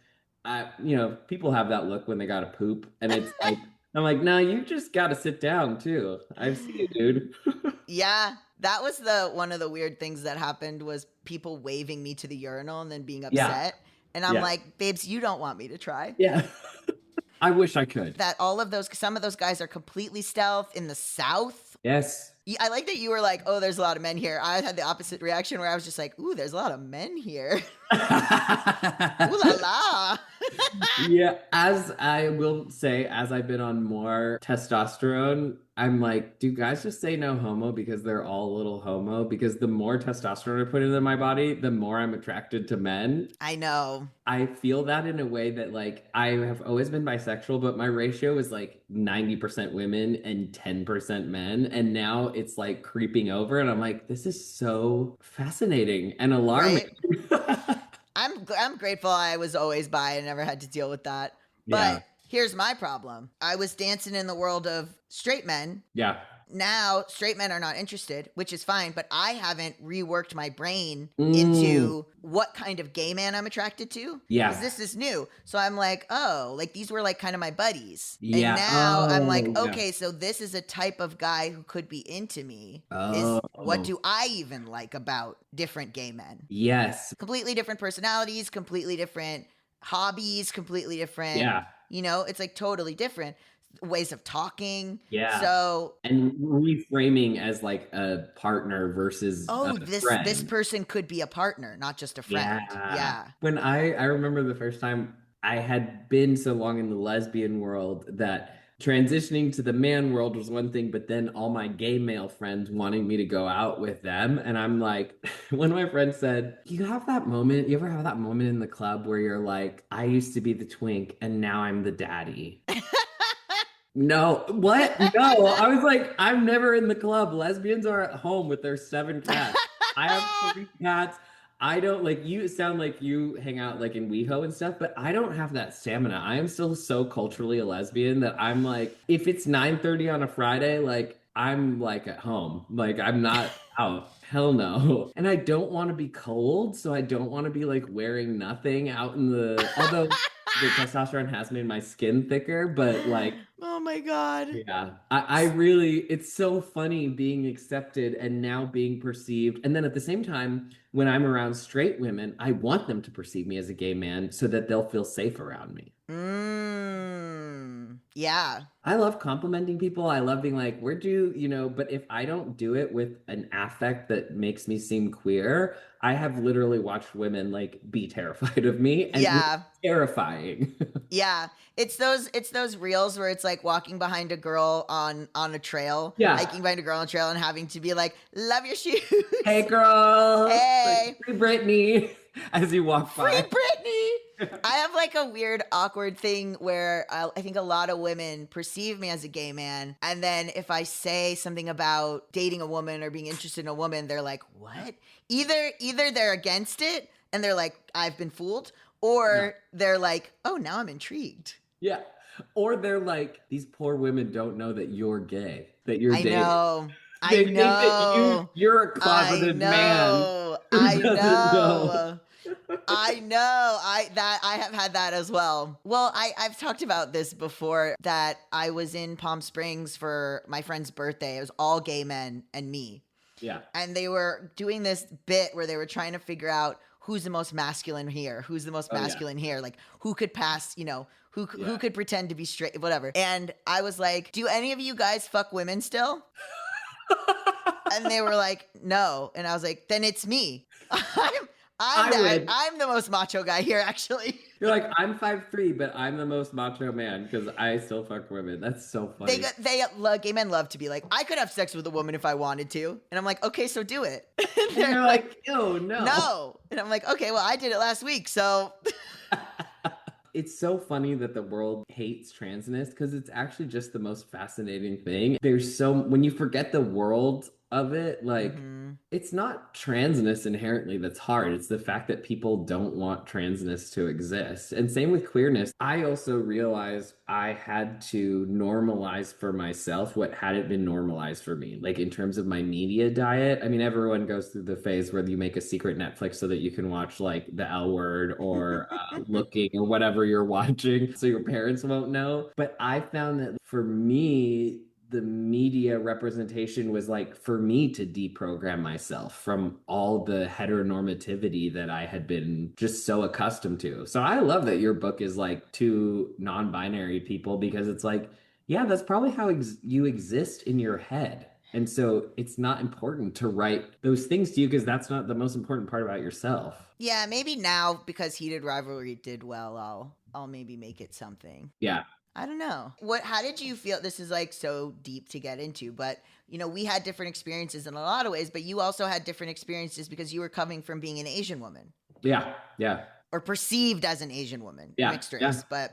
people have that look when they gotta poop, and it's like, I'm like, no, you just gotta sit down too. I've seen it, dude. Yeah, that was one of the weird things that happened was people waving me to the urinal and then being upset. Yeah. And I'm like, babes, you don't want me to try. Yeah. I wish I could. That some of those guys are completely stealth in the South. Yes. I like that you were like, oh, there's a lot of men here. I had the opposite reaction where I was just like, ooh, there's a lot of men here. Ooh la la. Yeah, as I will say, as I've been on more testosterone, I'm like, do guys just say no homo because they're all a little homo? Because the more testosterone I put into my body, the more I'm attracted to men. I know. I feel that in a way that like I have always been bisexual, but my ratio is like 90% women and 10% men. And now it's like creeping over and I'm like, this is so fascinating and alarming. Right? I'm grateful I was always bi and never had to deal with that. But here's my problem. I was dancing in the world of straight men. Yeah. Now straight men are not interested, which is fine, but I haven't reworked my brain Mm. into what kind of gay man I'm attracted to. Yeah. Because this is new. So I'm like, oh, like these were like kind of my buddies. Yeah. And now I'm like, Oh, yeah. okay, so this is a type of guy who could be into me. Oh. What do I even like about different gay men? Yes. Completely different personalities, completely different hobbies, completely different. Yeah. You know, it's like totally different ways of talking. Yeah. So, and reframing as like a partner versus oh, a this friend. person could be a partner, not just a friend. Yeah. When I remember the first time I had been so long in the lesbian world that transitioning to the man world was one thing, but then all my gay male friends wanting me to go out with them. And I'm like, one of my friends said, you ever have that moment in the club where you're like, I used to be the twink and now I'm the daddy? No, what? No, I was like, I'm never in the club. Lesbians are at home with their 7 cats. I have 3 cats. I don't like, you sound like you hang out like in WeHo and stuff, but I don't have that stamina. I am still so culturally a lesbian that I'm like, if it's 9:30 on a Friday, like I'm like at home. Like I'm not out. Hell no. And I don't want to be cold, so I don't want to be like wearing nothing out in the, although the testosterone has made my skin thicker, but like, Oh my God. yeah, I really, it's so funny being accepted and now being perceived. And then at the same time, when I'm around straight women, I want them to perceive me as a gay man so that they'll feel safe around me. Yeah. I love complimenting people. I love being like, where'd you, but if I don't do it with an affect that makes me seem queer, I have literally watched women like be terrified of me. And Yeah. it's terrifying. Yeah. It's those reels where it's like walking behind a girl on a trail, Yeah. hiking behind a girl on a trail and having to be like, love your shoes. Hey girl. Hey. Like, free Britney. As you walk Free by. Britney. I have like a weird, awkward thing where I think a lot of women perceive me as a gay man. And then if I say something about dating a woman or being interested in a woman, they're like, what? Either they're against it and they're like, I've been fooled, or they're like, oh, now I'm intrigued. Yeah. Or they're like, these poor women don't know that you're gay, that you're dating. I Think that you're a closeted man. I Doesn't know. I know. I have had that as well. Well, I've talked about this before, that I was in Palm Springs for my friend's birthday. It was all gay men and me. Yeah. And they were doing this bit where they were trying to figure out who's the most masculine here, who's the most masculine here, like who could pass, who could pretend to be straight, whatever. And I was like, do any of you guys fuck women still? And they were like, no. And I was like, then it's me. I'm the most macho guy here, actually. You're like, I'm 5'3", but I'm the most macho man because I still fuck women. That's so funny. Gay men love to be like, I could have sex with a woman if I wanted to. And I'm like, okay, so do it. And they're like, oh, no. No. And I'm like, okay, well, I did it last week, so. It's so funny that the world hates transness because it's actually just the most fascinating thing. When you forget the world of it, like it's not transness inherently that's hard. It's the fact that people don't want transness to exist. And same with queerness. I also realized I had to normalize for myself what hadn't been normalized for me. Like in terms of my media diet, I mean, everyone goes through the phase where you make a secret Netflix so that you can watch like The L Word or Looking or whatever you're watching so your parents won't know. But I found that for me, the media representation was like for me to deprogram myself from all the heteronormativity that I had been just so accustomed to. So I love that your book is like to non-binary people because it's like, yeah, that's probably how you exist in your head. And so it's not important to write those things to you because that's not the most important part about yourself. Yeah, maybe now because Heated Rivalry did well, I'll maybe make it something. Yeah. I don't know. How did you feel? This is like so deep to get into, but we had different experiences in a lot of ways, but you also had different experiences because you were coming from being an Asian woman. Yeah. Yeah. Or perceived as an Asian woman. Yeah. Mixed race. Yeah. But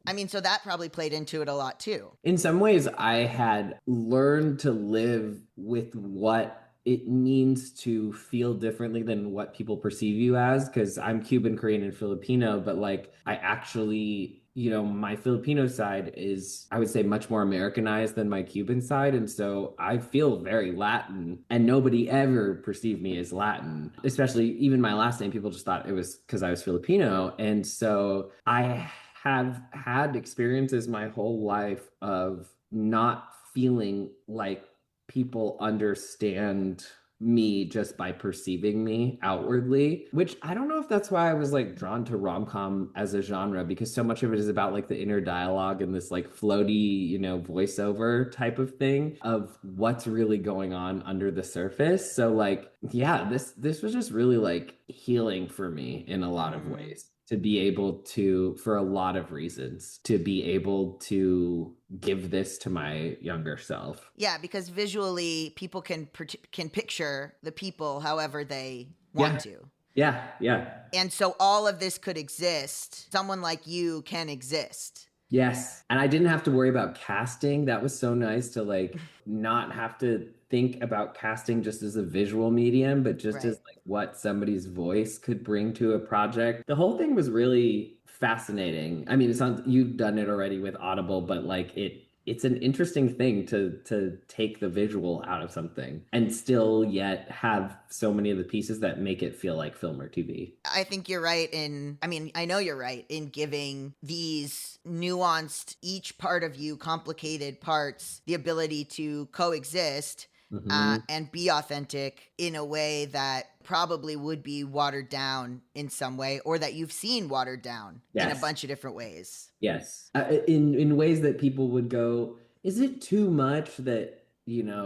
I mean, so that probably played into it a lot too. In some ways, I had learned to live with what it means to feel differently than what people perceive you as, because I'm Cuban, Korean, and Filipino, but like I actually my Filipino side is, I would say, much more Americanized than my Cuban side. And so I feel very Latin, and nobody ever perceived me as Latin, especially even my last name. People just thought it was because I was Filipino. And so I have had experiences my whole life of not feeling like people understand me just by perceiving me outwardly, which I don't know if that's why I was like drawn to rom-com as a genre, because so much of it is about like the inner dialogue and this like floaty, voiceover type of thing of what's really going on under the surface. So like, yeah, this was just really like healing for me in a lot of ways. To be able to, for a lot of reasons, to be able to give this to my younger self. Yeah, because visually people can picture the people however they want to. Yeah. And so all of this could exist. Someone like you can exist. Yes. And I didn't have to worry about casting. That was so nice to like not have to think about casting just as a visual medium, but just as like what somebody's voice could bring to a project. The whole thing was really fascinating. I mean, you've done it already with Audible, but like it's an interesting thing to take the visual out of something and still yet have so many of the pieces that make it feel like film or TV. I think you're right I know you're right in giving these nuanced, each part of you, complicated parts, the ability to coexist and be authentic in a way that probably would be watered down in some way, or that you've seen watered down in a bunch of different ways. Yes. In ways that people would go, is it too much that,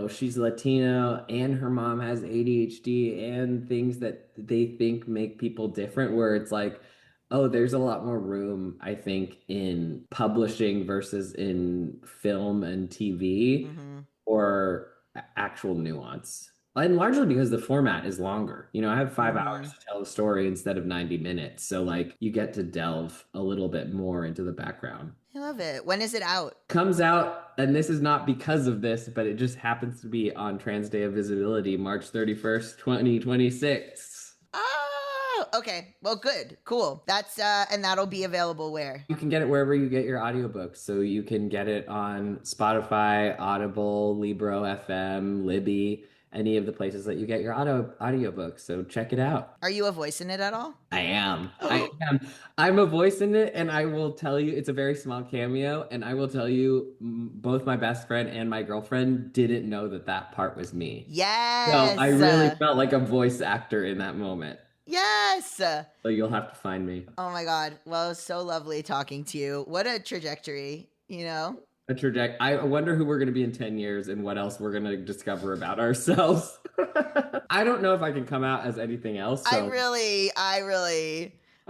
she's Latino and her mom has ADHD and things that they think make people different, where it's like, oh, there's a lot more room, I think, in publishing versus in film and TV or actual nuance. And largely because the format is longer. I have 5 hours to tell a story instead of 90 minutes. So like you get to delve a little bit more into the background. I love it. When is it out? Comes out, and this is not because of this, but it just happens to be on Trans Day of Visibility, March 31st, 2026. Oh, okay. Well, good. Cool. That's and that'll be available where? You can get it wherever you get your audiobooks. So you can get it on Spotify, Audible, Libro FM, Libby, any of the places that you get your audiobooks. So check it out. Are you a voice in it at all? I am. I'm a voice in it, and I will tell you, it's a very small cameo, and I will tell you, both my best friend and my girlfriend didn't know that part was me. Yes. So I really felt like a voice actor in that moment. Yes. So you'll have to find me. Oh my God. Well, it was so lovely talking to you. What a trajectory, I wonder who we're going to be in 10 years and what else we're going to discover about ourselves. I don't know if I can come out as anything else. So I'm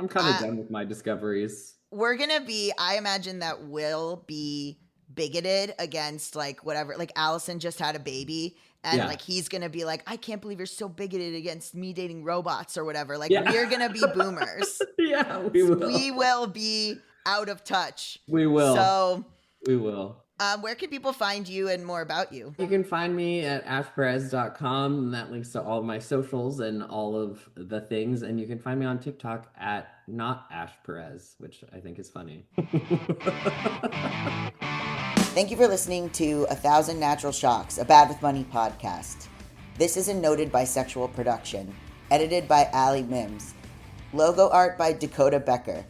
kind of done with my discoveries. I imagine that we'll be bigoted against like whatever, like Allison just had a baby. And like, he's going to be like, I can't believe you're so bigoted against me dating robots or whatever. Like, we're going to be boomers. Yeah, we will. We will be out of touch. We will. So we will. Where can people find you and more about you? You can find me at ashperez.com, and that links to all of my socials and all of the things. And you can find me on TikTok at not Ash Perez, which I think is funny. Thank you for listening to 1,000 Natural Shocks, a Bad with Money podcast. This is a noted bisexual production, edited by Ali Mims. Logo art by Dakota Becker.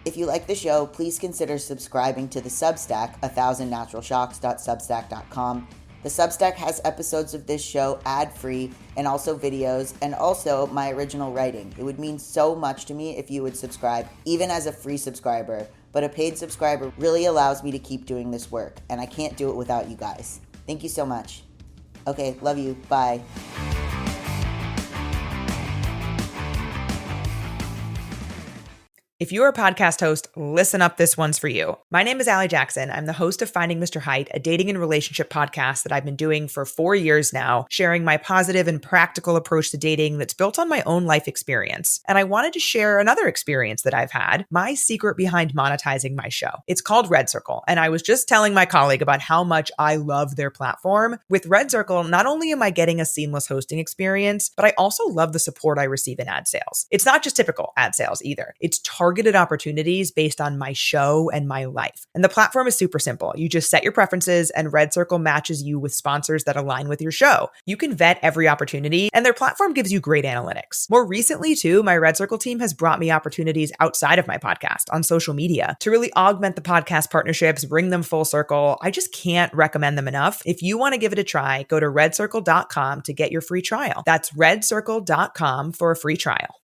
If you like the show, please consider subscribing to the Substack, 1000naturalshocks.substack.com. The Substack has episodes of this show ad-free and also videos and also my original writing. It would mean so much to me if you would subscribe, even as a free subscriber. But a paid subscriber really allows me to keep doing this work, and I can't do it without you guys. Thank you so much. Okay, love you. Bye. If you're a podcast host, listen up, this one's for you. My name is Allie Jackson. I'm the host of Finding Mr. Height, a dating and relationship podcast that I've been doing for 4 years now, sharing my positive and practical approach to dating that's built on my own life experience. And I wanted to share another experience that I've had, my secret behind monetizing my show. It's called Red Circle, and I was just telling my colleague about how much I love their platform. With Red Circle, not only am I getting a seamless hosting experience, but I also love the support I receive in ad sales. It's not just typical ad sales either. It's targeted targeted opportunities based on my show and my life. And the platform is super simple. You just set your preferences and Red Circle matches you with sponsors that align with your show. You can vet every opportunity and their platform gives you great analytics. More recently too, my Red Circle team has brought me opportunities outside of my podcast on social media to really augment the podcast partnerships, bring them full circle. I just can't recommend them enough. If you want to give it a try, go to redcircle.com to get your free trial. That's redcircle.com for a free trial.